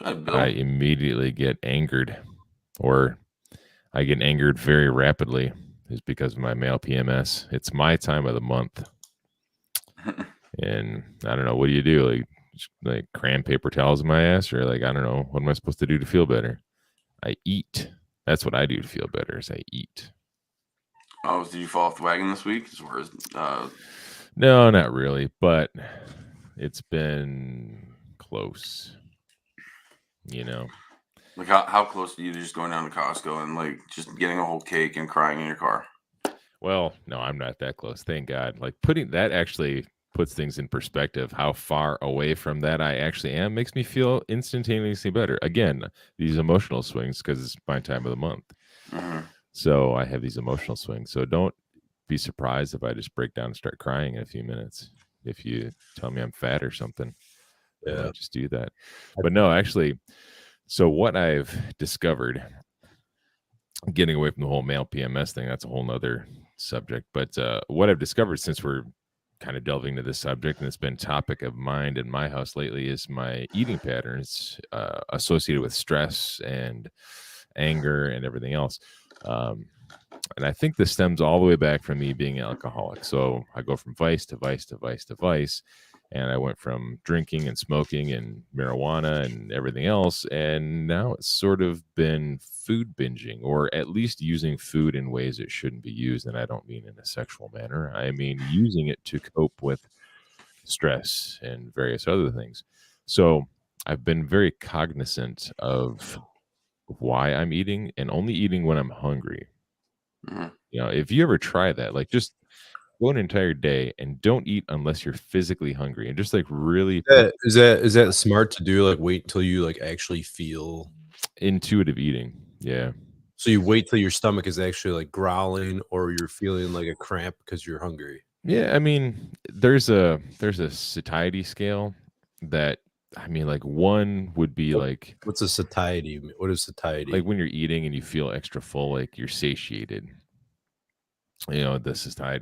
Good, I Bill. immediately get angered, or I get angered very rapidly, is because of my male PMS. It's my time of the month, and I don't know. What do you do? Like cram paper towels in my ass, or like I don't know. What am I supposed to do to feel better? I eat. That's what I do to feel better. Is I eat. Oh, did you fall off the wagon this week? No, not really, but it's been close. You know. Like how close are you to just going down to Costco and like just getting a whole cake and crying in your car? Well, no, I'm not that close. Thank God. Like putting that actually puts things in perspective. How far away from that I actually am makes me feel instantaneously better. Again, these emotional swings because it's my time of the month. Mm-hmm. So I have these emotional swings. So don't be surprised if I just break down and start crying in a few minutes. If you tell me I'm fat or something, I Yeah. might just do that. But no, actually, so what I've discovered, getting away from the whole male PMS thing, that's a whole nother subject. But what I've discovered since we're kind of delving into this subject, and it's been topic of mind in my house lately, is my eating patterns associated with stress and anger and everything else. And I think this stems all the way back from me being an alcoholic. So I go from vice to vice to vice to vice. And I went from drinking and smoking and marijuana and everything else. And now it's sort of been food binging, or at least using food in ways it shouldn't be used. And I don't mean in a sexual manner, I mean using it to cope with stress and various other things. So I've been very cognizant of why I'm eating, and only eating when I'm hungry. Mm-hmm. If you ever try that, like just go an entire day and don't eat unless you're physically hungry, and just like really Is that smart to do? Like wait until you like actually feel. intuitive eating. Yeah. So you wait till your stomach is actually like growling, or you're feeling like a cramp because you're hungry. Yeah. I mean, there's a satiety scale that, I mean, like one would be What's a satiety? What is like satiety? when you're eating and you feel extra full, like you're satiated. The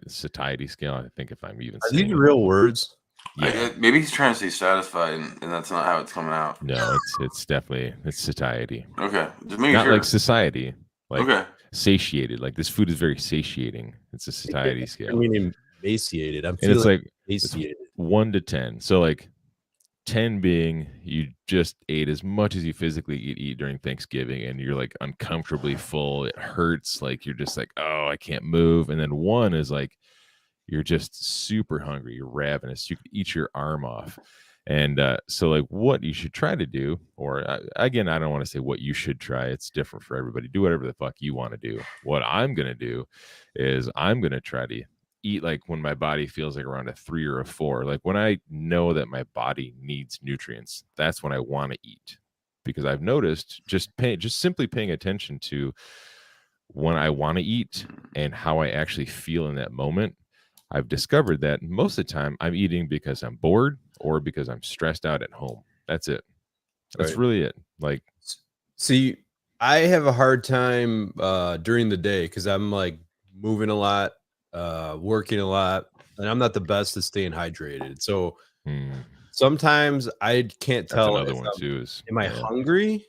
satiety scale. I think if I'm even Are these saying it, real words? yeah. Maybe he's trying to stay satisfied, and that's not how it's coming out. No, it's definitely it's satiety. Okay, just making Not sure. like society, like Okay. satiated. Like this food is very satiating. It's a satiety I scale, mean, emaciated. I'm and it's feeling like it's emaciated. 1 to 10. So like 10 being you just ate as much as you physically could eat during Thanksgiving, and you're like uncomfortably full. It hurts. Like you're just like, oh, I can't move. And then 1 is like you're just super hungry. You're ravenous. You could eat your arm off. And so, like, what you should try to do, or again, I don't want to say what you should try. It's different for everybody. Do whatever the fuck you want to do. What I'm going to do is I'm going to try to eat like when my body feels like around a 3 or a 4. Like when I know that my body needs nutrients, that's when I want to eat. Because I've noticed just simply paying attention to when I want to eat and how I actually feel in that moment, I've discovered that most of the time I'm eating because I'm bored or because I'm stressed out at home. That's it. That's Right. really it. Like, See, I have a hard time during the day because I'm like moving a lot, working a lot, and I'm not the best at staying hydrated. So sometimes I can't that's tell another if one too. Is am I hungry?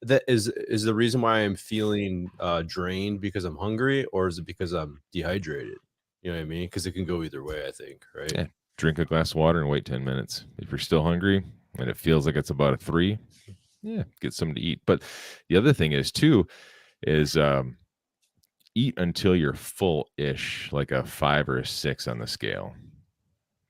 That is the reason why I'm feeling drained because I'm hungry, or is it because I'm dehydrated? You know what I mean? Because it can go either way, I think, right? Yeah, drink a glass of water and wait 10 minutes. If you're still hungry and it feels like it's about a 3, yeah, get something to eat. But the other thing is too, is eat until you're full-ish, like a 5 or a 6 on the scale.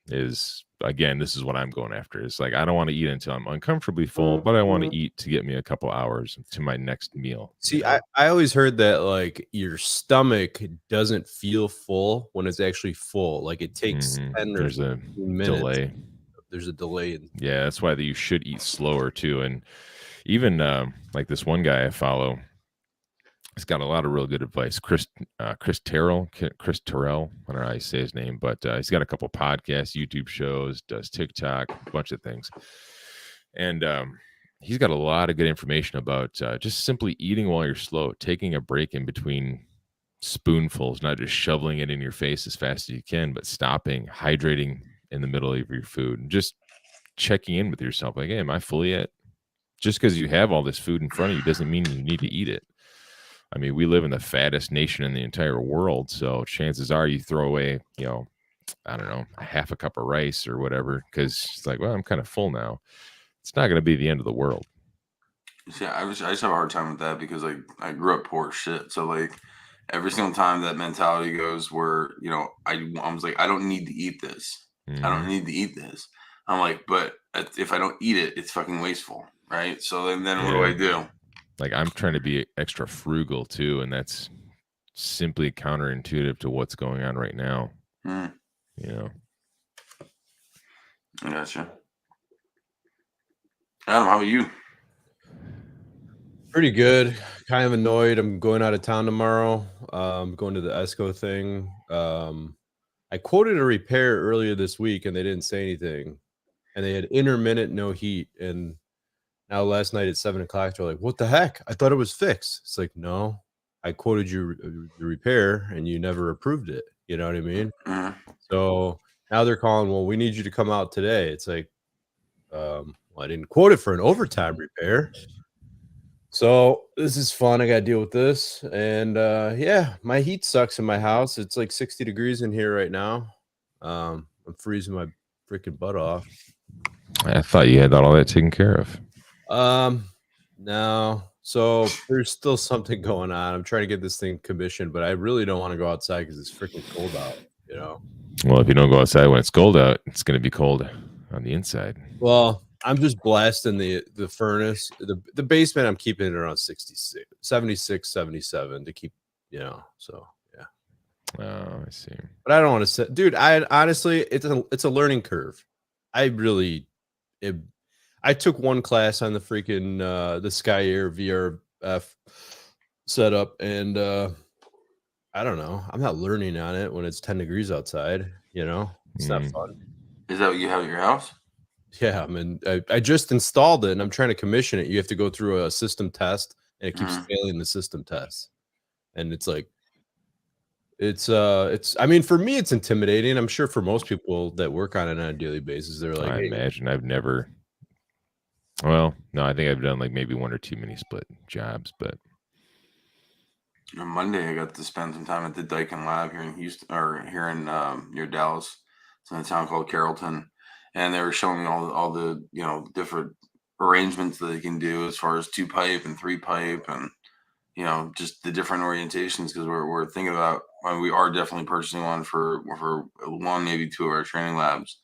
Is again, this is what I'm going after. It's like I don't want to eat until I'm uncomfortably full, but I want to eat to get me a couple hours to my next meal. See, I always heard that like your stomach doesn't feel full when it's actually full. Like it takes 10 or There's a 15 minutes. delay. There's a delay. Yeah, that's why you should eat slower too. And even like this one guy I follow, he's got a lot of real good advice. Chris Terrell. I don't know how you say his name, but he's got a couple podcasts, YouTube shows, does TikTok, a bunch of things. And he's got a lot of good information about just simply eating while you're slow, taking a break in between spoonfuls, not just shoveling it in your face as fast as you can, but stopping, hydrating in the middle of your food, and just checking in with yourself. Like, hey, am I full yet? just because you have all this food in front of you doesn't mean you need to eat it. I mean, we live in the fattest nation in the entire world, so chances are you throw away, I don't know, a half a cup of rice or whatever, because it's like, well, I'm kind of full now. It's not going to be the end of the world. Yeah, I just have a hard time with that because like I grew up poor as shit. So like every single time that mentality goes where, I was like, I don't need to eat this. I don't Mhm. need to eat this. I'm like, but if I don't eat it, it's fucking wasteful, right? So then what do I Yeah. do? Like I'm trying to be extra frugal too, and that's simply counterintuitive to what's going on right now. Hmm, I gotcha. Adam, how about you? Pretty good. Kind of annoyed. I'm going out of town tomorrow. Going to the ESCO thing. I quoted a repair earlier this week and they didn't say anything. And they had intermittent no heat. And now last night at 7:00, they're like, "What the heck? I thought it was fixed." It's like, no, I quoted you the repair and you never approved it. You know what I mean? Mhm. So now they're calling, well, we need you to come out today. It's like, well, I didn't quote it for an overtime repair. So this is fun. I gotta deal with this. And yeah, my heat sucks in my house. It's like 60 degrees in here right now. I'm freezing my freaking butt off. I thought you had all that taken care of. No. So there's still something going on. I'm trying to get this thing commissioned, but I really don't want to go outside because it's freaking cold out, you know. Well, if you don't go outside when it's cold out, it's going to be cold on the inside. Well, I'm just blasting the furnace. The basement, I'm keeping it around 66, 76, 77 to keep, so yeah. Oh, I see. But I don't want to say, dude, I honestly, it's a learning curve. I took one class on the freaking the Sky Air VRF setup, and I don't know. I'm not learning on it when it's 10 degrees outside. It's not fun. Is that what you have at your house? Yeah, I mean, I just installed it, and I'm trying to commission it. You have to go through a system test, and it keeps failing the system test, and it's like, it's. I mean, for me, it's intimidating. I'm sure for most people that work on it on a daily basis, they're like, I hey, imagine I've never. Well, no, I think I've done like maybe one or two mini split jobs, but On Monday, I got to spend some time at the Daikin Lab here in Houston, or here in near Dallas. It's in a town called Carrollton, and they were showing me all the different arrangements that they can do as far as 2-pipe and 3-pipe, and just the different orientations because we're thinking about. I mean, we are definitely purchasing one for one, maybe two of our training labs,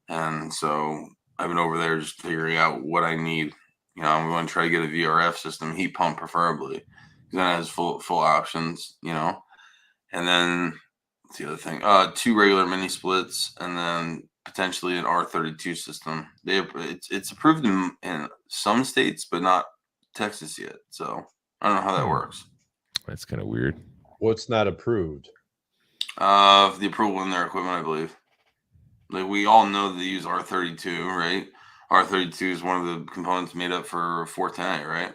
and so I've been over there just figuring out what I need. I'm going to try to get a VRF system, heat pump preferably. That has full options, and then what's the other thing? 2 regular mini splits, and then potentially an R32 system. It's approved in some states, but not Texas yet. So I don't know how that works. that's kind of weird. what's not approved? The approval in their equipment, I believe. Like we all know they use R32, right? R32 is one of the components made up for 410A, right?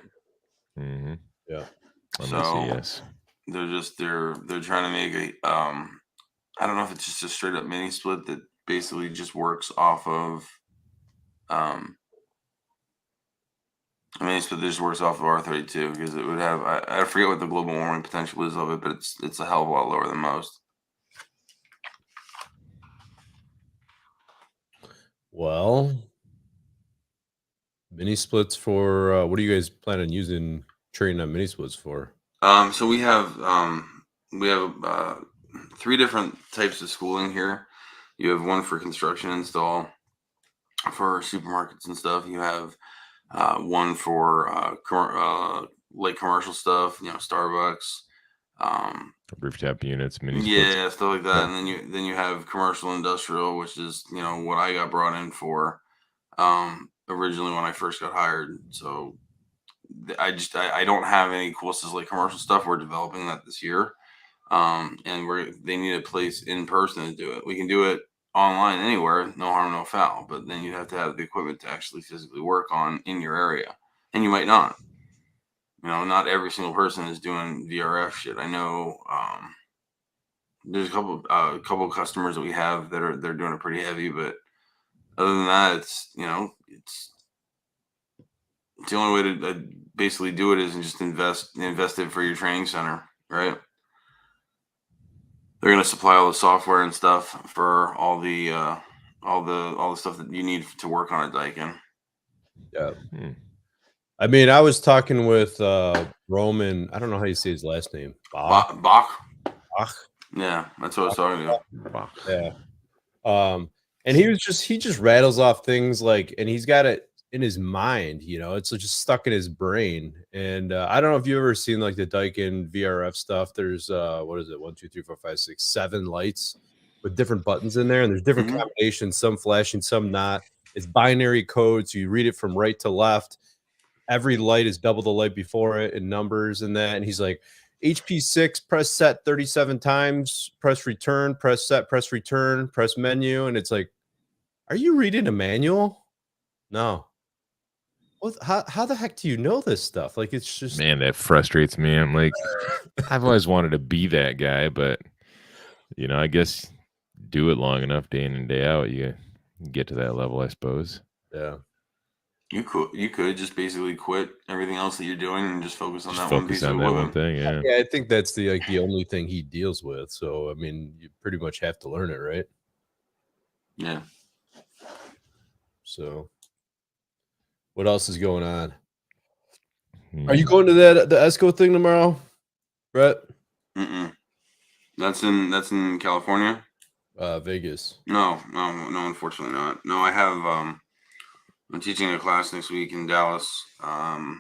Mm-hmm. Yeah. So yes. they're trying to make a I don't know if it's just a straight up mini split that basically just works off of a mini split that just works off of R32 because it would have I forget what the global warming potential is of it, but it's a hell of a lot lower than most. Well, mini splits for what do you guys plan on using training on mini splits for? So we have 3 different types of schooling here. You have one for construction install for supermarkets and stuff. You have one for like commercial stuff, Starbucks, Rooftop units, mini splits. yeah, stuff like that. And then you have commercial industrial, which is what I got brought in for originally when I first got hired. So I don't have any courses like commercial stuff. We're developing that this year, and they need a place in person to do it. We can do it online anywhere, no harm, no foul. But then you have to have the equipment to actually physically work on in your area, and you might not. Not every single person is doing VRF shit. I know there's a couple customers that we have they're doing it pretty heavy, but other than that, it's The only way to basically do it is just invest it for your training center, right? They're going to supply all the software and stuff for all the stuff that you need to work on a Daikin. Yeah. I mean, I was talking with Roman. I don't know how you say his last name. Bach. Bach. Yeah, that's what I was talking about. Yeah. And he just rattles off things like, and he's got it in his mind, you know, it's just stuck in his brain. And I don't know if you've ever seen like the Daikin VRF stuff. There's what is it? 1, 2, 3, 4, 5, 6, 7 lights with different buttons in there, and there's different combinations, some flashing, some not. It's binary code, so you read it from right to left. Every light is double the light before it in numbers and that. And he's like, HP6, press set 37 times, press return, press set, press return, press menu. And it's like, are you reading a manual? No. What? How the heck do you know this stuff? Like, it's just, man, that frustrates me. I'm like, I've always wanted to be that guy, but you know, I guess do it long enough, day in and day out, you get to that level, I suppose. Yeah. You could just basically quit everything else that you're doing and just focus on Just that one piece of equipment. thing. Yeah. Yeah, I think that's the only thing he deals with. So I mean, you pretty much have to learn it, right? Yeah. So what else is going on? Hmm. Are you going to the ESCO thing tomorrow, Brett? That's in California. Vegas. No, unfortunately not. No, I have I'm teaching a class next week in Dallas. I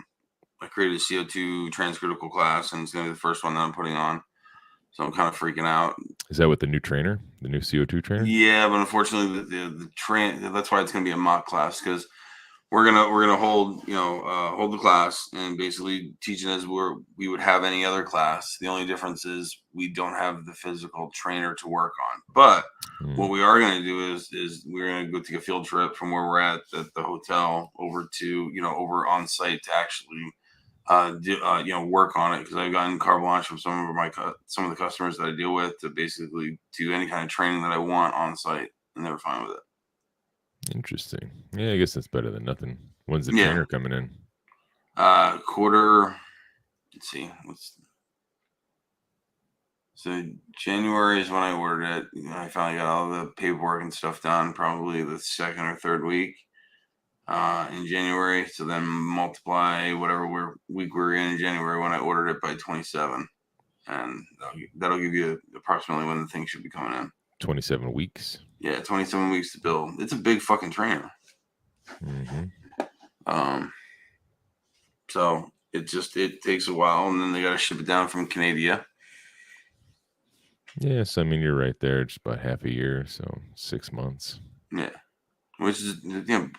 created a CO2 transcritical class, and it's going to be the first one that I'm putting on. So I'm kind of freaking out. Is that with the new trainer, the new CO2 trainer? Yeah, but unfortunately, the train. That's why it's going to be a mock class, because we're gonna hold the class and basically teach it as we would have any other class. The only difference is we don't have the physical trainer to work on. But what we are going to do is we're going to go take a field trip from where we're at the hotel over to over on site to actually work on it, because I've gotten carte blanche from some of the customers that I deal with to basically do any kind of training that I want on site, and they're fine with it. Interesting. Yeah, I guess that's better than nothing. When's the trainer coming in? Quarter. Let's see. So January is when I ordered it. I finally got all the paperwork and stuff done, probably the second or third week in January. So then multiply whatever week we're in January when I ordered it by 27, and that'll give you approximately when the thing should be coming in. 27 weeks. Yeah, 27 weeks to build. It's a big fucking trainer. So it takes a while, and then they got to ship it down from Canada. Yes, I mean, you're right there. Just about half a year, so 6 months. Yeah, which is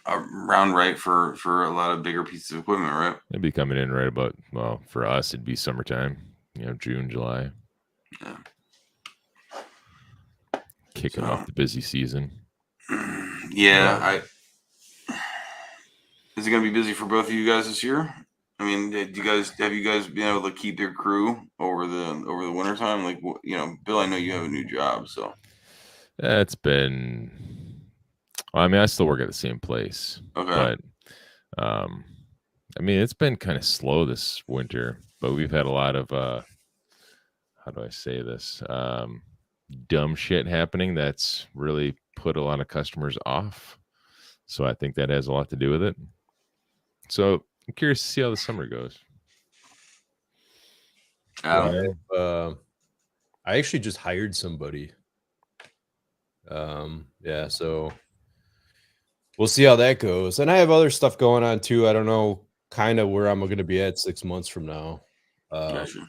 around right for a lot of bigger pieces of equipment, right? It'd be coming in right about, well, for us, it'd be summertime. June, July. Yeah. Kicking off the busy season. Yeah, is it going to be busy for both of you guys this year? I mean, have you guys been able to keep your crew over the winter time? Like, Bill, I know you have a new job, so it's been. Well, I mean, I still work at the same place. Okay. But, I mean, it's been kind of slow this winter, but we've had a lot of, how do I say this? Dumb shit happening that's really put a lot of customers off. So I think that has a lot to do with it. So I'm curious to see how the summer goes. I actually just hired somebody. Yeah, so we'll see how that goes. And I have other stuff going on too. I don't know kind of where I'm going to be at 6 months from now. Gotcha.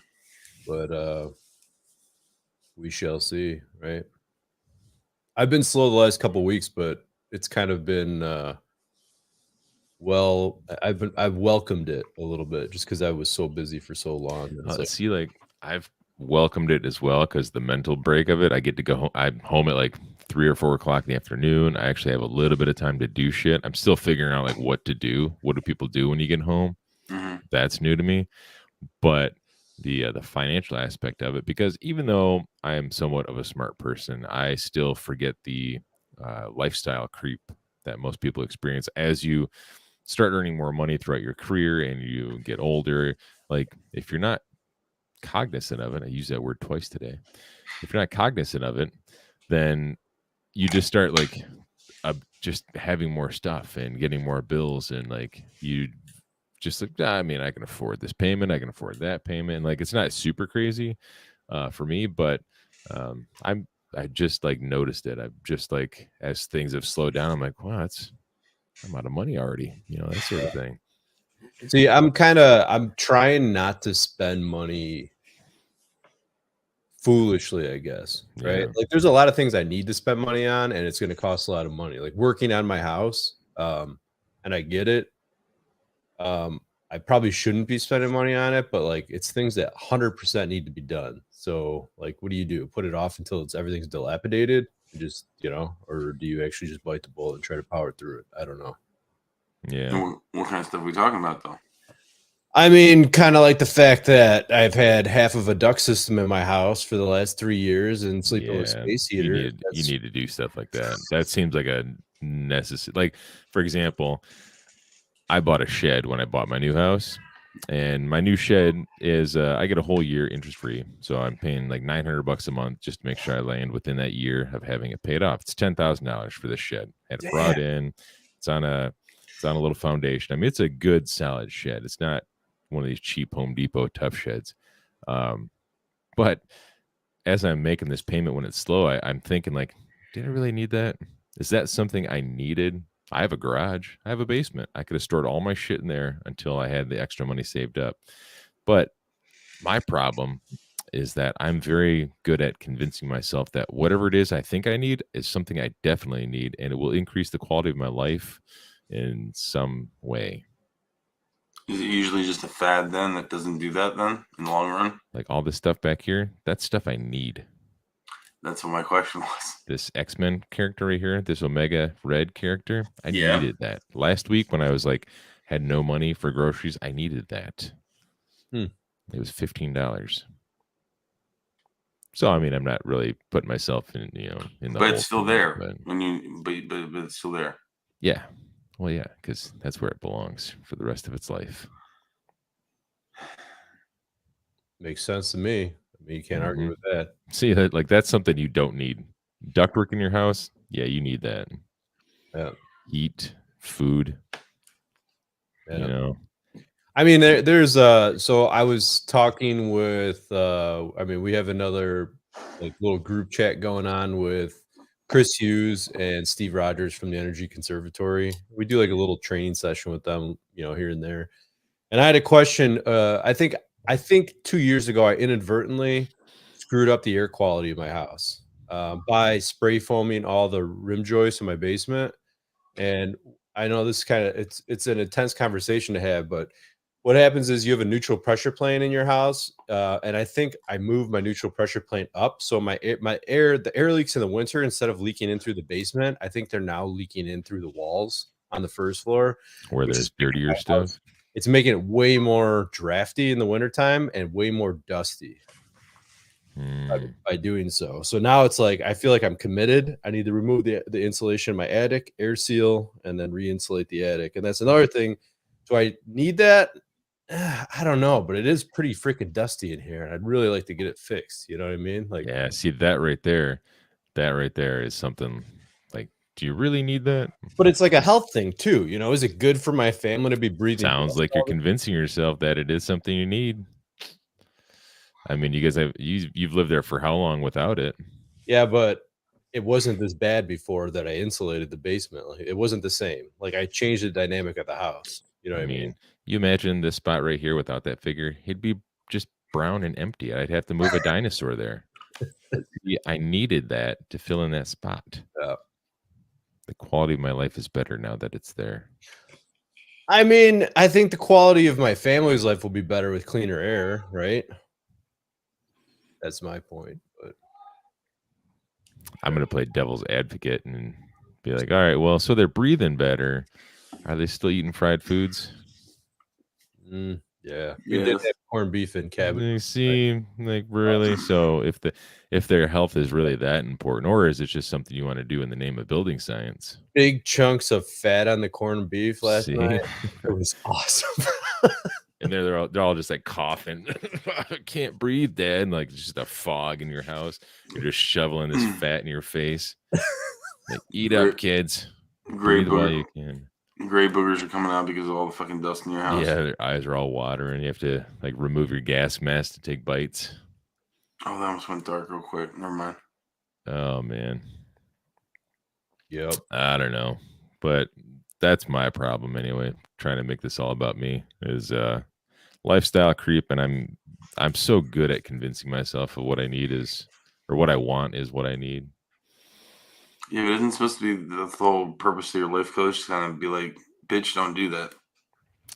But we shall see, right? I've been slow the last couple of weeks, but it's kind of been I've welcomed it a little bit just because I was so busy for so long. See, like I've welcomed it as well, because the mental break of it, I get to go home. I'm home at like 3 or 4 o'clock in the afternoon. I actually have a little bit of time to do shit. I'm still figuring out like what to do. What do people do when you get home? That's new to me. But the financial aspect of it, because even though I am somewhat of a smart person, I still forget the lifestyle creep that most people experience as you start earning more money throughout your career and you get older, like if you're not cognizant of it, I use that word twice today. If you're not cognizant of it, then you just start like just having more stuff and getting more bills, and like you just like, I mean, I can afford this payment, I can afford that payment. And like it's not super crazy for me, but I just like noticed it. I've just like as things have slowed down, I'm like, wow, I'm out of money already, that sort of thing. See, I'm trying not to spend money foolishly, I guess, right? Yeah. Like there's a lot of things I need to spend money on, and it's going to cost a lot of money, like working on my house. And I get it. I probably shouldn't be spending money on it, but like it's things that 100% need to be done. So like, what do you do? Put it off until everything's dilapidated, and just, or do you actually just bite the bullet and try to power through it? I don't know. Yeah. And what kind of stuff are we talking about, though? I mean, kind of like the fact that I've had half of a duct system in my house for the last 3 years and sleeping with space heater. You need to do stuff like that. That seems like a necessary. Like, for example, I bought a shed when I bought my new house, and my new shed is I get a whole year interest free, so I'm paying like $900 a month just to make sure I land within that year of having it paid off. It's $10,000 for this shed. I had it brought in. It's on a little foundation. I mean, it's a good solid shed. It's not one of these cheap Home Depot tough sheds. But as I'm making this payment when it's slow, I'm thinking like, did I really need that? Is that something I needed? I have a garage. I have a basement. I could have stored all my shit in there until I had the extra money saved up. But my problem is that I'm very good at convincing myself that whatever it is I think I need is something I definitely need, and it will increase the quality of my life in some way. Is it usually just a fad then that doesn't do that then in the long run? Like all this stuff back here, that's stuff I need. That's what my question was. This X-Men character right here, this Omega Red character, I needed that. Last week when I was like, had no money for groceries, I needed that. It was $15. So I mean, I'm not really putting myself in, in the. But it's still there. But it's still there. Yeah. Well, yeah, because that's where it belongs for the rest of its life. Makes sense to me. I mean, you can't argue with that. See, that's something you don't need. Ductwork in your house, yeah, you need that. Yeah. Heat, food. Yeah. I mean, there's so I was talking with we have another like little group chat going on with Chris Hughes and Steve Rogers from the Energy Conservatory. We do like a little training session with them, here and there. And I had a question. I think 2 years ago, I inadvertently screwed up the air quality of my house by spray foaming all the rim joists in my basement. And I know this it's an intense conversation to have, but what happens is you have a neutral pressure plane in your house, and I think I moved my neutral pressure plane up, so the air leaks in the winter instead of leaking in through the basement. I think they're now leaking in through the walls on the first floor, where there's dirtier stuff. It's making it way more drafty in the wintertime and way more dusty by doing so. So now it's like I feel like I'm committed. I need to remove the insulation in my attic, air seal, and then re-insulate the attic. And that's another thing. Do I need that? I don't know, but it is pretty freaking dusty in here, and I'd really like to get it fixed. You know what I mean? Like, yeah, see that right there is something. Like, do you really need that? But it's like a health thing too. Is it good for my family to be breathing? Sounds like you're convincing yourself that it is something you need. I mean, you guys you've lived there for how long without it? Yeah, but it wasn't this bad before that I insulated the basement. Like, it wasn't the same. Like I changed the dynamic of the house. You know what I mean? You imagine this spot right here without that figure, it'd be just brown and empty. I'd have to move a dinosaur there. I needed that to fill in that spot. Yeah. The quality of my life is better now that it's there. I mean, I think the quality of my family's life will be better with cleaner air, right? That's my point. But I'm going to play devil's advocate and be like, all right, well, so they're breathing better. Are they still eating fried foods? Yeah, we did Yes. have corned beef and cabbage. You see, like really. So if their health is really that important, or is it just something you want to do in the name of building science? Big chunks of fat on the corned beef last See? night. It was awesome. And they're all just like coughing. I can't breathe, Dad. And like just a fog in your house. You're just shoveling this fat in your face. Like, eat up, Great- kids. Gray Breathe while you can. Gray boogers are coming out because of all the fucking dust in your house. Yeah, their eyes are all watering. You have to like remove your gas mask to take bites. Oh, that almost went dark real quick. Never mind. Oh man. Yep. I don't know. But that's my problem anyway. Trying to make this all about me is lifestyle creep, and I'm so good at convincing myself of what I need is, or what I want is what I need. Yeah, but isn't it supposed to be the whole purpose of your life coach to kind of be like, bitch, don't do that.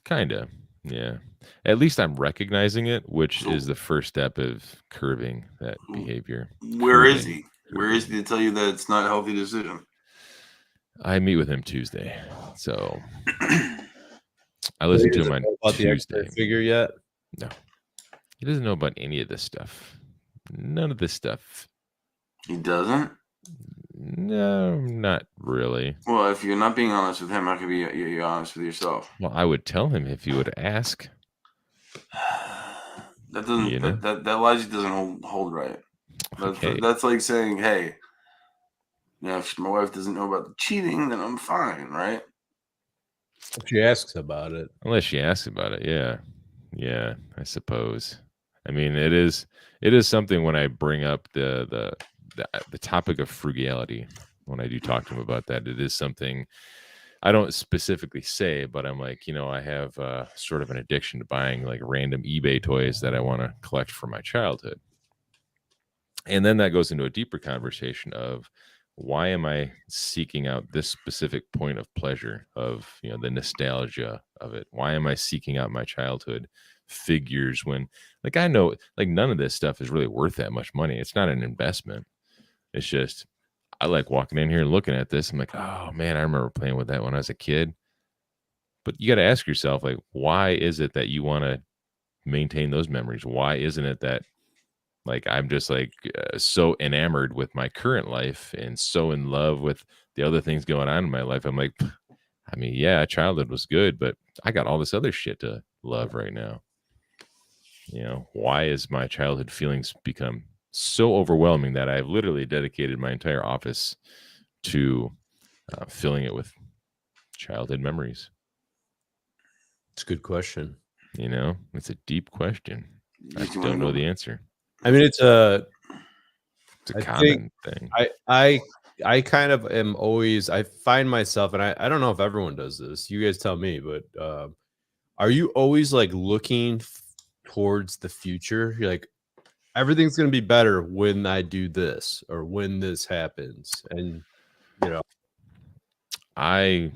Kinda. Yeah. At least I'm recognizing it, which So- is the first step of curbing that behavior. Where is Curbing. he? Where is he to tell you that it's not a healthy decision? I meet with him Tuesday. So I listen to him on about the Tuesday. X-Men figure yet? No. He doesn't know about any of this stuff. None of this stuff. He doesn't? No, not really. Well, if you're not being honest with him, how can you're honest with yourself? Well, I would tell him if he would ask. That doesn't You know? that logic doesn't hold right. Okay. That's like saying, hey, if my wife doesn't know about the cheating, then I'm fine, right? If she asks about it. Unless she asks about it, yeah. Yeah, I suppose. I mean, it is something when I bring up the topic of frugality, when I do talk to him about that, it is something I don't specifically say, but I'm like, I have sort of an addiction to buying like random eBay toys that I want to collect from my childhood. And then that goes into a deeper conversation of why am I seeking out this specific point of pleasure, of the nostalgia of it? Why am I seeking out my childhood figures when, like, I know like none of this stuff is really worth that much money? It's not an investment. It's just I like walking in here and looking at this. I'm like, oh man, I remember playing with that when I was a kid. But you got to ask yourself, like, why is it that you want to maintain those memories? Why isn't it that like I'm just like so enamored with my current life and so in love with the other things going on in my life? I'm like, I mean, yeah, childhood was good, but I got all this other shit to love right now. Why is my childhood feelings become so overwhelming that I've literally dedicated my entire office to filling it with childhood memories? It's a good question. It's a deep question. I Just don't know the answer. I mean, it's a It's a I common thing. I kind of am always, I find myself, and I don't know if everyone does this, you guys tell me, but are you always like looking towards the future? You're like, everything's going to be better when I do this or when this happens. And I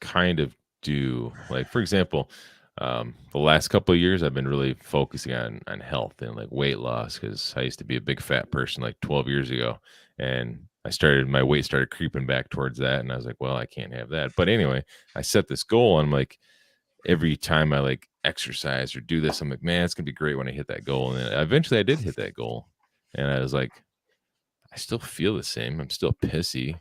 kind of do. Like, for example, the last couple of years I've been really focusing on health and like weight loss, because I used to be a big fat person like 12 years ago, and my weight started creeping back towards that, and I was like, well, I can't have that. But anyway, I set this goal, and I'm like, every time I like exercise or do this, I'm like, man, it's gonna be great when I hit that goal. And then eventually I did hit that goal, and I was like, I still feel the same. I'm still pissy.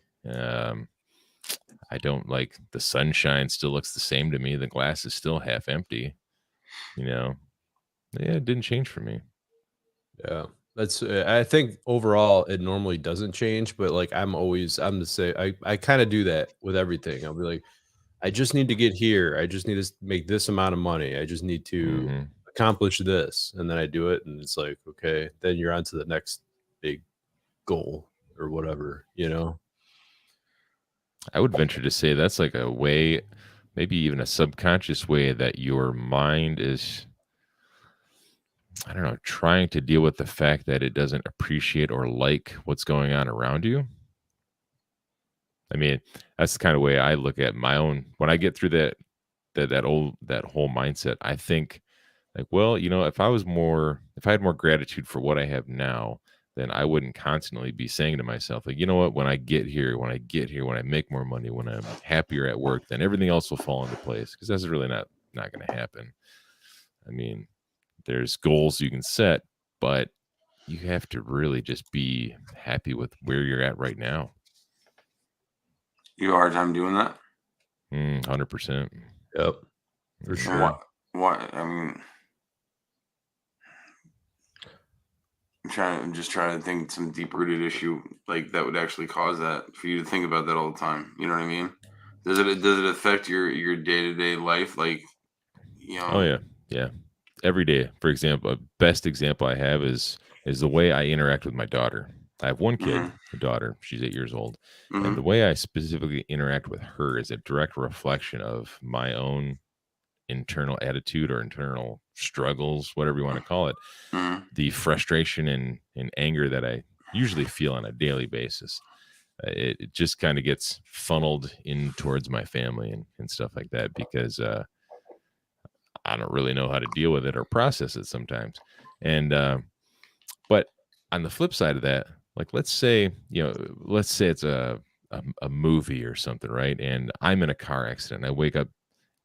I don't like the sunshine still looks the same to me. The glass is still half empty. Yeah, it didn't change for me. yeah, that's, I think overall it normally doesn't change, but like I'm the same. I kind of do that with everything. I'll be like, I just need to get here. I just need to make this amount of money. I just need to Mhm. accomplish this. And then I do it. And it's like, okay, then you're on to the next big goal or whatever, I would venture to say that's like a way, maybe even a subconscious way that your mind is, I don't know, trying to deal with the fact that it doesn't appreciate or like what's going on around you. I mean, that's the kind of way I look at my own, when I get through that whole mindset, I think like, well, if I had more gratitude for what I have now, then I wouldn't constantly be saying to myself, like, you know what, when I get here, when I make more money, when I'm happier at work, then everything else will fall into place. Because that's really not going to happen. I mean, there's goals you can set, but you have to really just be happy with where you're at right now. You have a hard time doing that? 100%. Yep, for And sure. What? I mean, I'm just trying to think some deep rooted issue like that would actually cause that for you to think about that all the time. You know what I mean? Does it affect your day to day life? Like, you Oh know, yeah. Every day. For example, a best example I have is the way I interact with my daughter. I have one kid, Mhm. a daughter. She's 8 years old, and the Mhm. way I specifically interact with her is a direct reflection of my own internal attitude or internal struggles, whatever you want to call it. Mhm. The frustration and anger that I usually feel on a daily basis. It just kind of gets funneled in towards my family and stuff like that because I don't really know how to deal with it or process it sometimes. And but on the flip side of that, like let's say it's a movie or something, right? And I'm in a car accident. I wake up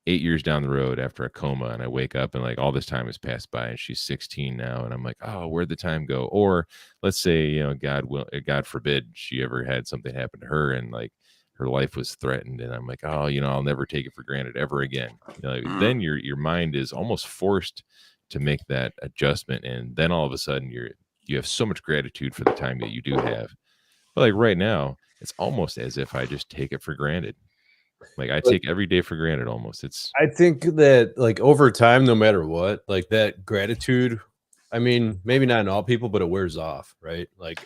8 years down the road after a coma, and I wake up and like all this time has passed by, and she's 16 now, and I'm like, oh, where'd the time go? Or let's say, God forbid, she ever had something happen to her, and like her life was threatened, and I'm like, oh, I'll never take it for granted ever again. Mhm. Then your mind is almost forced to make that adjustment, and then all of a sudden you have so much gratitude for the time that you do have. But like right now, it's almost as if I just take it for granted. Like I But take every day for granted almost. It's I think that like over time, no matter what, like that gratitude, I mean, maybe not in all people, but it wears off, right? Like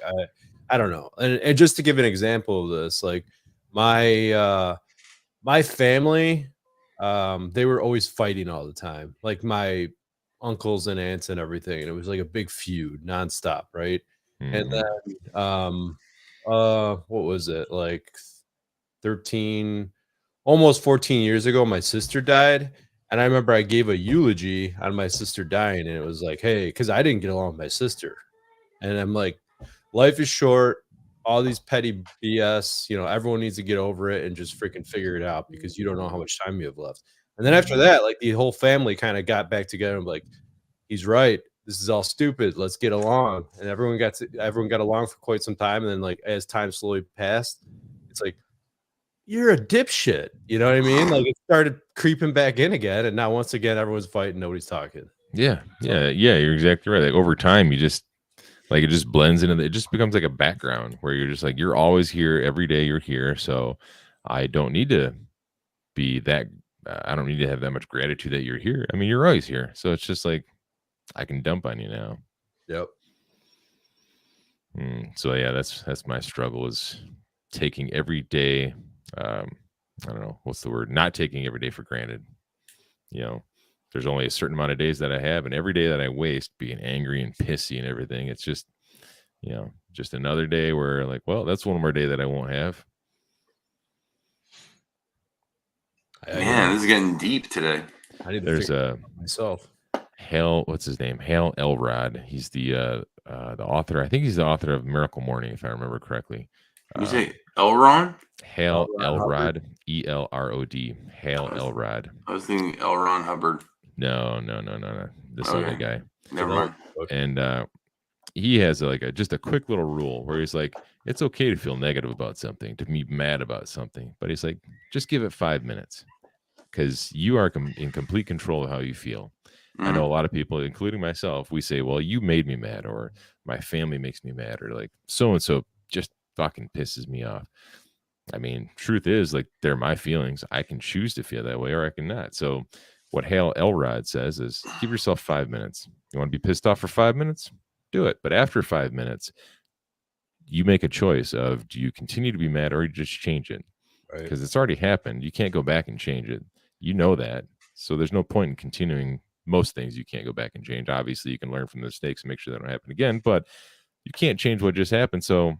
I don't know. And just to give an example of this, like my my family, they were always fighting all the time. Like my uncles and aunts and everything. And it was like a big feud nonstop, right? And mhm. then what was it? Like 13, almost 14 years ago, my sister died. And I remember I gave a eulogy on my sister dying, and it was like, hey, because I didn't get along with my sister. And I'm like, life is short. All these petty BS, everyone needs to get over it and just freaking figure it out because you don't know how much time you have left. And then after that, like the whole family kind of got back together and like, he's right. This is all stupid. Let's get along. And everyone got along for quite some time. And then like as time slowly passed, it's like, you're a dipshit. You know what I mean? Like it started creeping back in again, and now once again everyone's fighting, nobody's talking. Yeah, you're exactly right. Like over time, you just like it just blends into it just becomes like a background where you're just like you're always here every day. You're here, so I don't need to be that. I don't need to have that much gratitude that you're here. I mean, you're always here, so it's just like I can dump on you now. Yep. So yeah, that's my struggle is taking every day. I don't know what's the word. Not taking every day for granted. You know, there's only a certain amount of days that I have, and every day that I waste being angry and pissy and everything, it's just just another day where like, well, that's one more day that I won't have. Man, this is getting deep today. I need to There's figure it out myself. Hal, what's his name? Hal Elrod. He's the author. I think he's the author of Miracle Morning, if I remember correctly. You say Elron? Hal L. Ron Hubbard. Elrod, Elrod. Hal Elrod. I was thinking L. Ron Hubbard. No. This other Okay. guy. Never mind. And he has just a quick little rule where he's like, it's okay to feel negative about something, to be mad about something, but he's like, just give it 5 minutes because you are in complete control of how you feel. I know a lot of people, including myself, we say, well, you made me mad, or my family makes me mad, or like so and so just fucking pisses me off. I mean, truth is, like, they're my feelings. I can choose to feel that way or I can not. So what Hale Elrod says is give yourself 5 minutes. You want to be pissed off for 5 minutes? Do it. But after 5 minutes, you make a choice of do you continue to be mad or you just change it? Right. Because it's already happened. You can't go back and change it. You know that. So there's no point in continuing most things you can't go back and change. Obviously, you can learn from the mistakes and make sure they don't happen again, but you can't change what just happened. So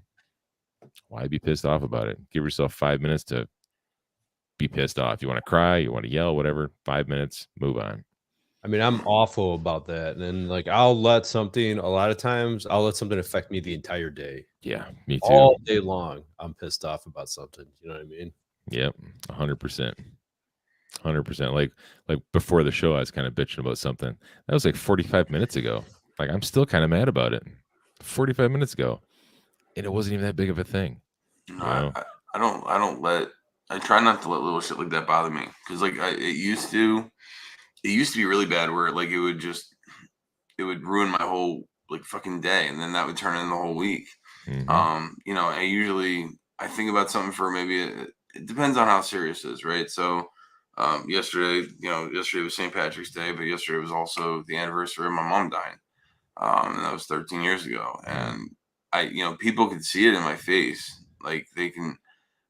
why be pissed off about it? Give yourself 5 minutes to be pissed off. You want to cry, you want to yell, whatever, 5 minutes, move on. I mean, I'm awful about that. And then like a lot of times I'll let something affect me the entire day. Yeah, me too. All day long, I'm pissed off about something. You know what I mean? Yep, 100%. 100%. Like before the show, I was kind of bitching about something that was like 45 minutes ago. Like I'm still kind of mad about it. 45 minutes ago, and it wasn't even that big of a thing. No, You know? I don't let. I try not to let little shit like that bother me because like it used to. It used to be really bad where like it would ruin my whole like fucking day, and then that would turn in the whole week. Hmm. You know, I think about something for maybe it depends on how serious it is, right? So, yesterday was St. Patrick's Day, but yesterday was also the anniversary of my mom dying, and that was 13 years ago. And people could see it in my face, like they can,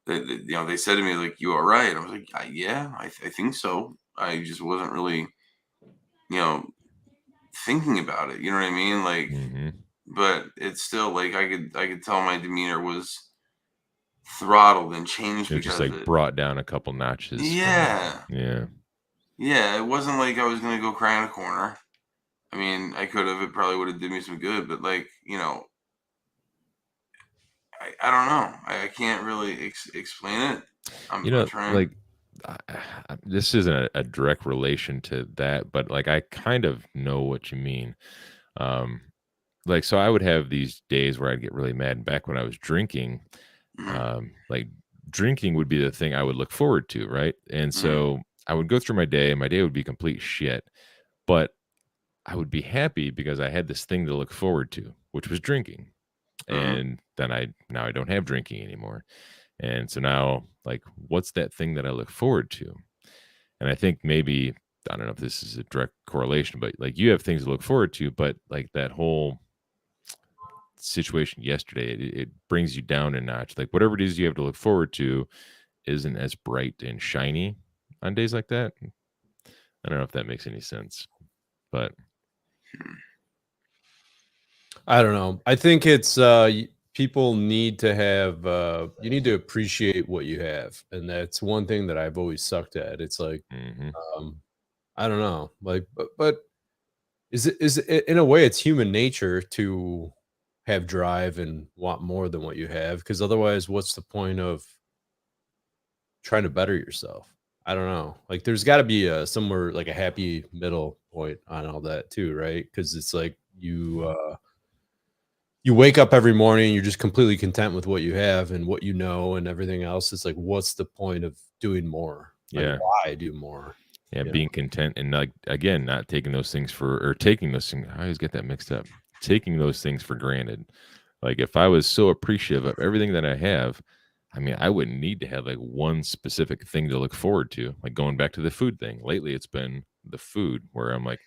they said to me like, "You all right?" I was like, "Yeah, I think so." I just wasn't really, you know, thinking about it. You know what I mean? Like, Hmm. but it's still like I could tell my demeanor was throttled and changed It just because of like it. brought down a couple notches from it. Yeah. Yeah. Yeah. It wasn't like I was gonna go cry in a corner. I mean, I could have. It probably would have did me some good, but like, I don't know. I can't really explain it. I'm trying. Like I, this isn't a direct relation to that, but like I kind of know what you mean. Um, like so I would have these days where I'd get really mad. And back when I was drinking, Mhm, like drinking would be the thing I would look forward to, right? And mhm, so I would go through my day, and my day would be complete shit, but I would be happy because I had this thing to look forward to, which was drinking. mhm, And then now I don't have drinking anymore. And so now, like, what's that thing that I look forward to? And I think maybe, I don't know if this is a direct correlation, but like you have things to look forward to, but like that whole situation yesterday, it brings you down a notch. Like whatever it is you have to look forward to isn't as bright and shiny on days like that. I don't know if that makes any sense, but mhm. I don't know. I think it's people need to have you need to appreciate what you have, and that's one thing that I've always sucked at. It's like mhm. um I don't know, like but is it in a way it's human nature to have drive and want more than what you have, because otherwise what's the point of trying to better yourself? I don't know. Like there's got to be a somewhere like a happy middle point on all that too, right? Because it's like you wake up every morning, you're just completely content with what you have and what you know and everything else. It's like, what's the point of doing more? Like, Yeah. why do more? Yeah, You know? being content and like again, not taking those things or taking those things. I always get that mixed up. Taking those things for granted. Like if I was so appreciative of everything that I have, I mean, I wouldn't need to have like one specific thing to look forward to. Like going back to the food thing. Lately, it's been the food where I'm like,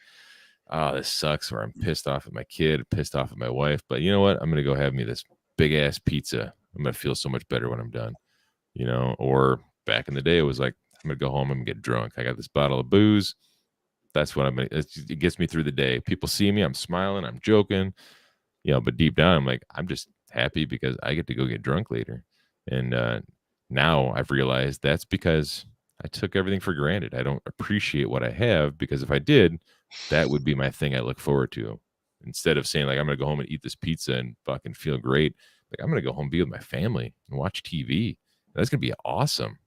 oh, this sucks. Or I'm pissed off at my kid, pissed off at my wife. But you know what? I'm gonna go have me this big ass pizza. I'm gonna feel so much better when I'm done. Or back in the day, it was like, I'm gonna go home and get drunk. I got this bottle of booze. That's what it gets me through the day. People see me, I'm smiling, I'm joking, but deep down, I'm like, I'm just happy because I get to go get drunk later. And now I've realized that's because I took everything for granted. I don't appreciate what I have because if I did, that would be my thing I look forward to. Instead of saying like I'm gonna go home and eat this pizza and fucking feel great, like I'm gonna go home and be with my family and watch TV. That's gonna be awesome.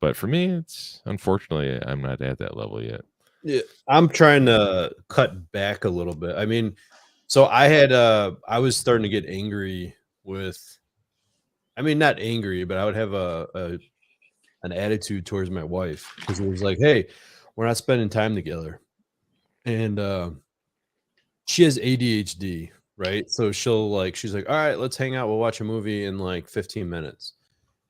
But for me, it's unfortunately I'm not at that level yet. Yeah, I'm trying to cut back a little bit. I mean, so I was starting to get angry with, I mean, not angry, but I would have a an attitude towards my wife because it was like, hey, we're not spending time together. And she has ADHD, right? So she's like, all right, let's hang out. We'll watch a movie in like 15 minutes.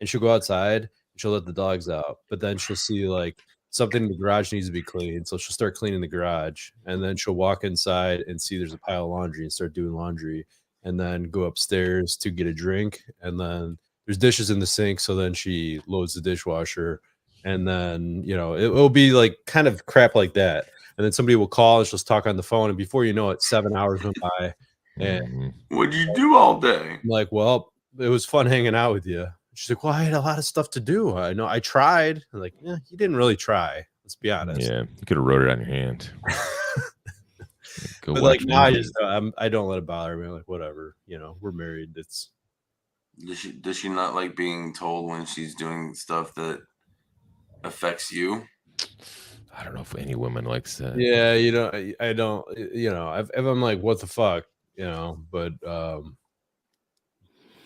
And she'll go outside and she'll let the dogs out. But then she'll see like something in the garage needs to be cleaned. So she'll start cleaning the garage. And then she'll walk inside and see there's a pile of laundry and start doing laundry. And then go upstairs to get a drink. And then there's dishes in the sink. So then she loads the dishwasher. And then, it'll be like kind of crap like that. And then somebody will call and she'll just talk on the phone. And before you know it, 7 hours went by. And Mhm. What'd you do all day? I'm like, well, it was fun hanging out with you. She's like, well, I had a lot of stuff to do. I know I tried. I'm like, yeah, you didn't really try. Let's be honest. Yeah, you could have wrote it on your hand. Go But like watch now, movies. I don't let it bother me. I'm like, whatever, we're married. It's Does she not like being told when she's doing stuff that affects you? I don't know if any woman likes that. Yeah, you know, I don't, you know, if I'm like, what the fuck, you know, but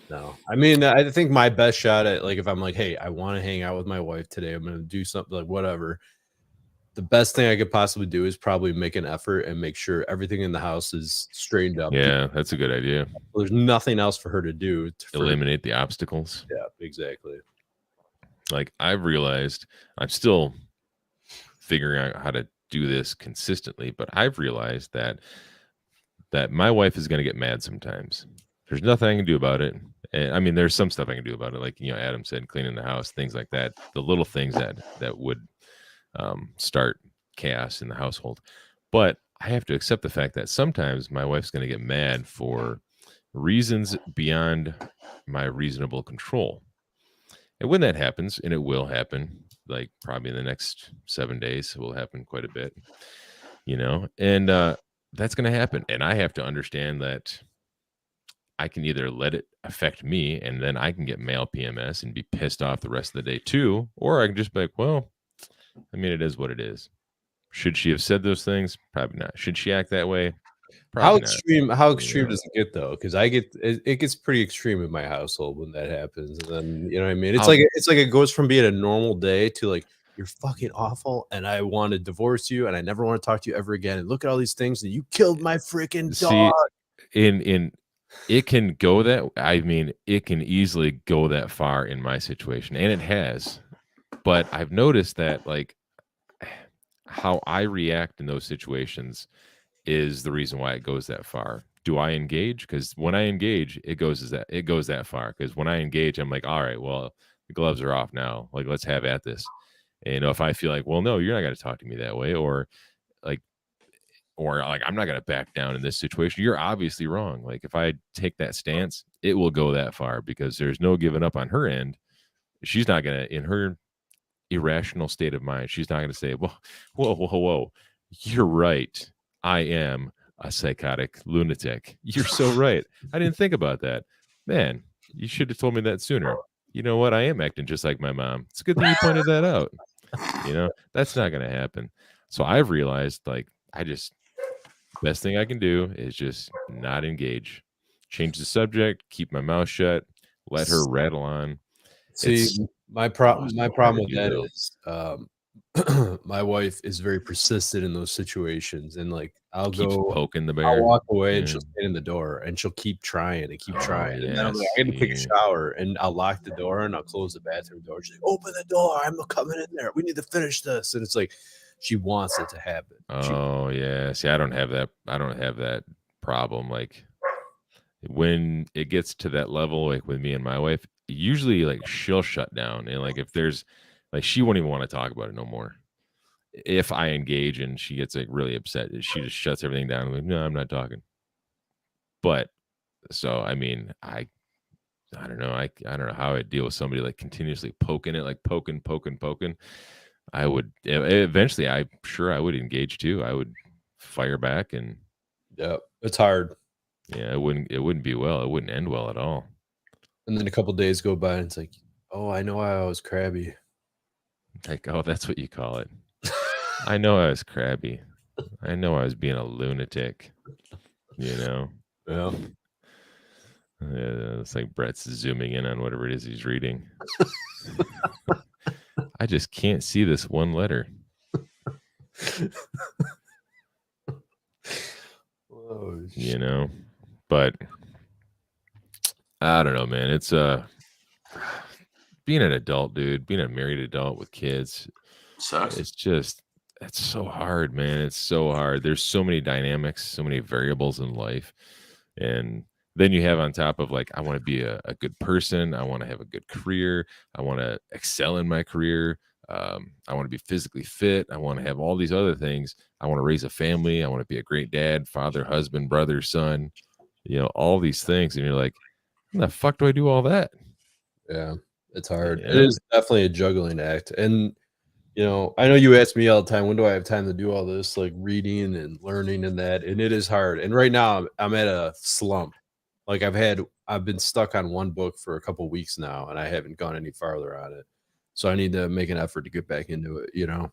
no, I mean, I think my best shot at like if I'm like, hey, I want to hang out with my wife today, I'm gonna do something like whatever. The best thing I could possibly do is probably make an effort and make sure everything in the house is straightened up. Yeah, that's a good idea. There's nothing else for her to do. Eliminate the obstacles. Yeah, exactly. Like I've realized I'm still figuring out how to do this consistently, but I've realized that my wife is going to get mad sometimes. There's nothing I can do about it. And I mean, there's some stuff I can do about it, like you know, Adam said, cleaning the house, things like that. The little things that would start chaos in the household. But I have to accept the fact that sometimes my wife's going to get mad for reasons beyond my reasonable control. And when that happens, and it will happen, like probably in the next 7 days, it will happen quite a bit, you know, and that's going to happen. And I have to understand that I can either let it affect me and then I can get male PMS and be pissed off the rest of the day too, or I can just be like, well, I mean, it is what it is. Should she have said those things? Probably not. Should she act that way? Probably not. How extreme does it get though? Because it gets pretty extreme in my household when that happens. And then you know what I mean? It's like it goes from being a normal day to like you're fucking awful and I want to divorce you and I never want to talk to you ever again. And look at all these things and you killed my freaking dog. In it can go that, I mean, it can easily go that far in my situation, and it has. But I've noticed that like how I react in those situations is the reason why it goes that far. Do I engage? Because when I engage, it goes that far. Because when I engage, I'm like, all right, well, the gloves are off now. Like, let's have at this. And, you know, if I feel like, well, no, you're not going to talk to me that way, or like I'm not going to back down in this situation. You're obviously wrong. Like if I take that stance, it will go that far because there's no giving up on her end. She's not going to, in her irrational state of mind, she's not going to say, well, whoa, you're right. I am a psychotic lunatic. You're so right. I didn't think about that. Man, you should have told me that sooner. You know what? I am acting just like my mom. It's a good thing you pointed that out. You know, that's not going to happen. So I've realized like, best thing I can do is just not engage, change the subject, keep my mouth shut, let her rattle on. See, my problem with that is my wife is very persistent in those situations, and like I'll go poking the bear. I'll walk away and she'll stand in the door and she'll keep trying and keep trying. And then I'm like, I gotta take a shower and I'll lock the door and I'll close the bathroom door. She's like, open the door, I'm coming in there. We need to finish this. And it's like she wants it to happen. Yeah. See, I don't have that problem. Like when it gets to that level, like with me and my wife, usually like she'll shut down. And like if there's like she won't even want to talk about it no more. If I engage and she gets like really upset, she just shuts everything down. I'm like, no, I'm not talking. But so I mean, I don't know. I don't know how I deal with somebody like continuously poking it, like poking. I would eventually, I'm sure I would engage too. I would fire back, and yeah, it's hard. Yeah, it wouldn't be well. It wouldn't end well at all. And then a couple days go by, and it's like, oh, I know I was crabby. Like, oh, that's what you call it. I know I was crabby. I know I was being a lunatic. You know. Yeah. It's like Brett's zooming in on whatever it is he's reading. I just can't see this one letter. Oh, you know, but I don't know, man. It's being an adult, dude, being a married adult with kids sucks. It's so hard, man. It's so hard. There's so many dynamics, so many variables in life. And then you have on top of like, I want to be a good person. I want to have a good career. I want to excel in my career. I want to be physically fit. I want to have all these other things. I want to raise a family. I want to be a great dad, father, husband, brother, son, you know, all these things. And you're like, how the fuck do I do all that? Yeah, it's hard. Yeah. It is definitely a juggling act. And, you know, I know you ask me all the time, when do I have time to do all this, like reading and learning and that? And it is hard. And right now I'm at a slump. Like I've been stuck on one book for a couple of weeks now, and I haven't gone any farther on it. So I need to make an effort to get back into it, you know?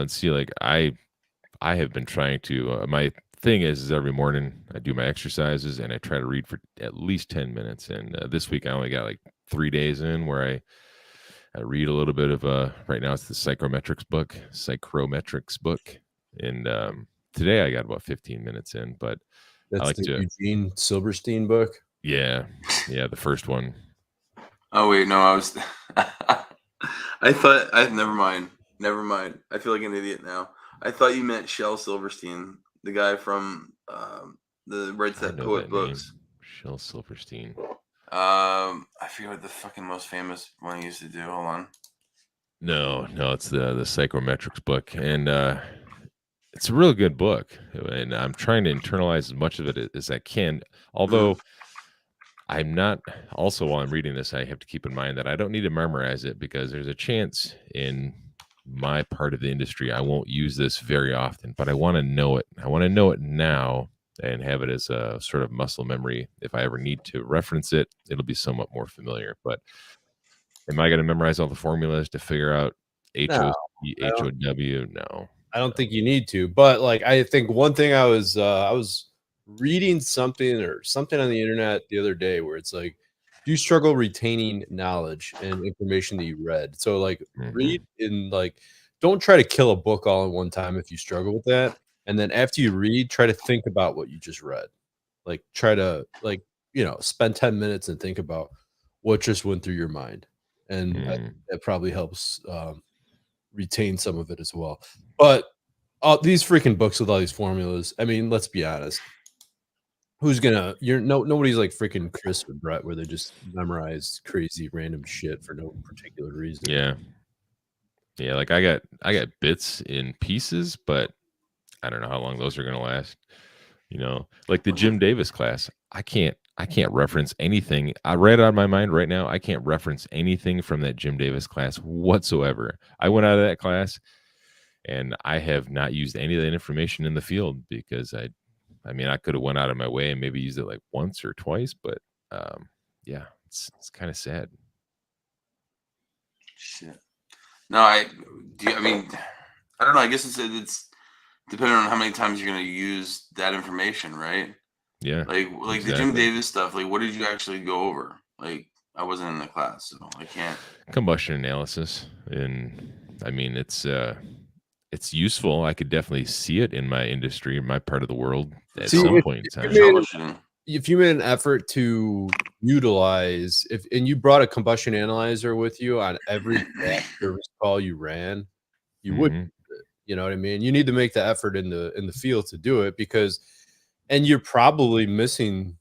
See, like I have been trying to. My thing is every morning I do my exercises and I try to read for at least 10 minutes. And this week I only got like 3 days in where I read a little bit of right now it's the psychrometrics book, and today I got about 15 minutes in, but I That's like the to Eugene Silverstein book. yeah the first one. Oh wait, no, I was. I thought. Never mind. Never mind. I feel like an idiot now. I thought you meant Shel Silverstein, the guy from the writes I that know poet that name, books. Shel Silverstein. I forget what the fucking most famous one he used to do. Hold on. No, it's the psychrometrics book, and it's a real good book, and I'm trying to internalize as much of it as I can. Although I'm not. Also, while I'm reading this, I have to keep in mind that I don't need to memorize it because there's a chance in my part of the industry I won't use this very often, but I want to know it. I want to know it now and have it as a sort of muscle memory. If I ever need to reference it, it'll be somewhat more familiar. But am I going to memorize all the formulas to figure out No, HOC, I don't. HOW? No. I don't think you need to. But like, I think one thing I was reading something on the internet the other day where it's like, do you struggle retaining knowledge and information that you read? So like, read Mhm. in like, don't try to kill a book all in one time if you struggle with that. And then after you read, try to think about what you just read. Like, try to like, spend 10 minutes and think about what just went through your mind, and Mm. that probably helps retain some of it as well. But these freaking books with all these formulas, I mean, let's be honest. Who's gonna you're no nobody's like freaking Chris or Brett where they just memorize crazy random shit for no particular reason. Yeah. Yeah, like I got bits in pieces, but I don't know how long those are going to last. Like the Jim Davis class, I can't reference anything. I read it out of my mind right now. I can't reference anything from that Jim Davis class whatsoever. I went out of that class and I have not used any of that information in the field because I mean I could have went out of my way and maybe used it like once or twice, but um yeah, it's kind of sad. Shit. No, I mean, I don't know. I guess it's depending on how many times you're gonna use that information, right? Yeah, Like the Jim exactly. Davis stuff. Like, what did you actually go over? Like, I wasn't in the class, so I can't. Combustion analysis, and I mean it's useful. I could definitely see it in my industry, in my part of the world at See, some point in For you time. made troubleshooting. if you made an effort to utilize if and you brought a combustion analyzer with you on every gas service call you ran, you would. Hmm. You know what I mean? You need to make the effort in the field to do it because and you're probably missing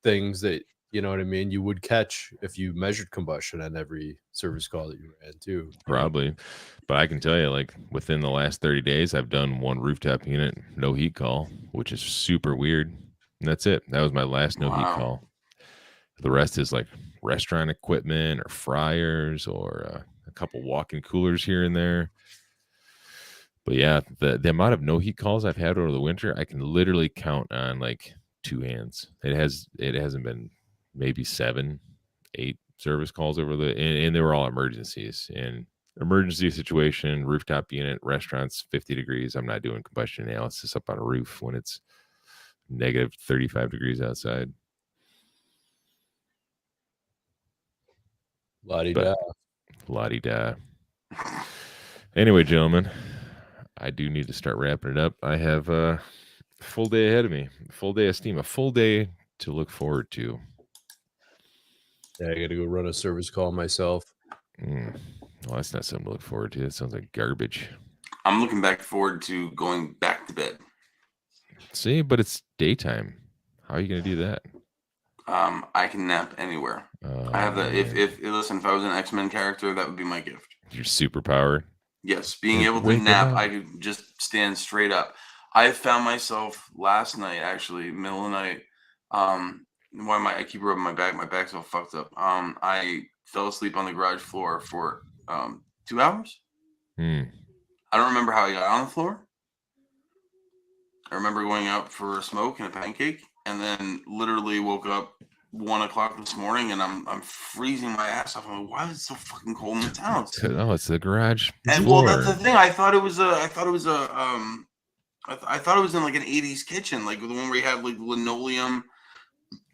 things that, you know what I mean, you would catch if you measured combustion on every service call that you ran too. Probably, but I can tell you, like within the last 30 days, I've done one rooftop unit no heat call, which is super weird. And that's it. That was my last no heat Wow. call. The rest is like restaurant equipment or fryers or a couple walk-in coolers here and there. But yeah, the amount of no heat calls I've had over the winter, I can literally count on like two hands. It hasn't been maybe 7, 8 service calls over and they were all emergencies. And emergency situation, rooftop unit, restaurants, 50 degrees. I'm not doing combustion analysis up on a roof when it's negative 35 degrees outside. But La-di-da. la-di-da. Anyway, gentlemen, I do need to start wrapping it up. I have a full day ahead of me, a full day of steam, a full day to look forward to. Yeah, I got to go run a service call myself. Well, that's not something to look forward to. That sounds like garbage. I'm looking back forward to going back to bed. See, but it's daytime. How are you going to do that? I can nap anywhere. I have that. If listen, if I was an X-Men character, that would be my gift. Your superpower. Yes, being Like, able to wake nap, up. I could just stand straight up. I found myself last night, actually, middle of the night. Why I keep rubbing my back? My back's all fucked up. I fell asleep on the garage floor for 2 hours. Hmm. I don't remember how I got on the floor. I remember going out for a smoke and a pancake, and then literally woke up 1 o'clock this morning, and I'm freezing my ass off. I'm like, why is it so fucking cold in this house? Oh, it's the garage And well, that's floor. the thing. I thought it was I thought it was in like an 80s kitchen, like the one where you had like linoleum,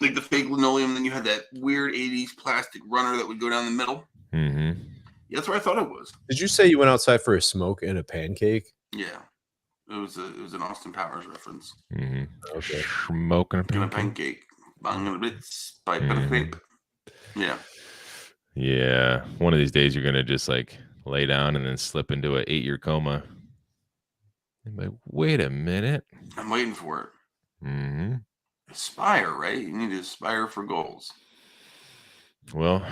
like the fake linoleum. Then you had that weird 80s plastic runner that would go down the middle. Mm-hmm. Yeah, that's what I thought it was. Did you say you went outside for a smoke and a pancake? Yeah, it was an Austin Powers reference. Mm-hmm. Okay. Smoking a Gonna pancake. pancake, banging a bits, pipe and a crepe. Yeah. Yeah. One of these days you're gonna just like lay down and then slip into an 8-year coma. I'm like, wait a minute. I'm waiting for it. Mm-hmm. Aspire, right? You need to aspire for goals. Well,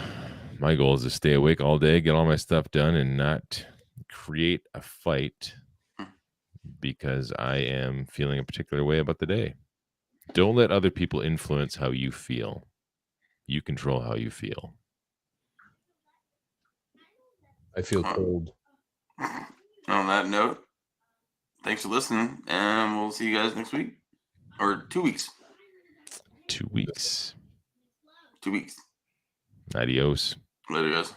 my goal is to stay awake all day, get all my stuff done, and not create a fight because I am feeling a particular way about the day. Don't let other people influence how you feel. You control how you feel. I feel cold. On that note, thanks for listening, and we'll see you guys next week. Or 2 weeks. 2 weeks. 2 weeks. Adios. Later, guys.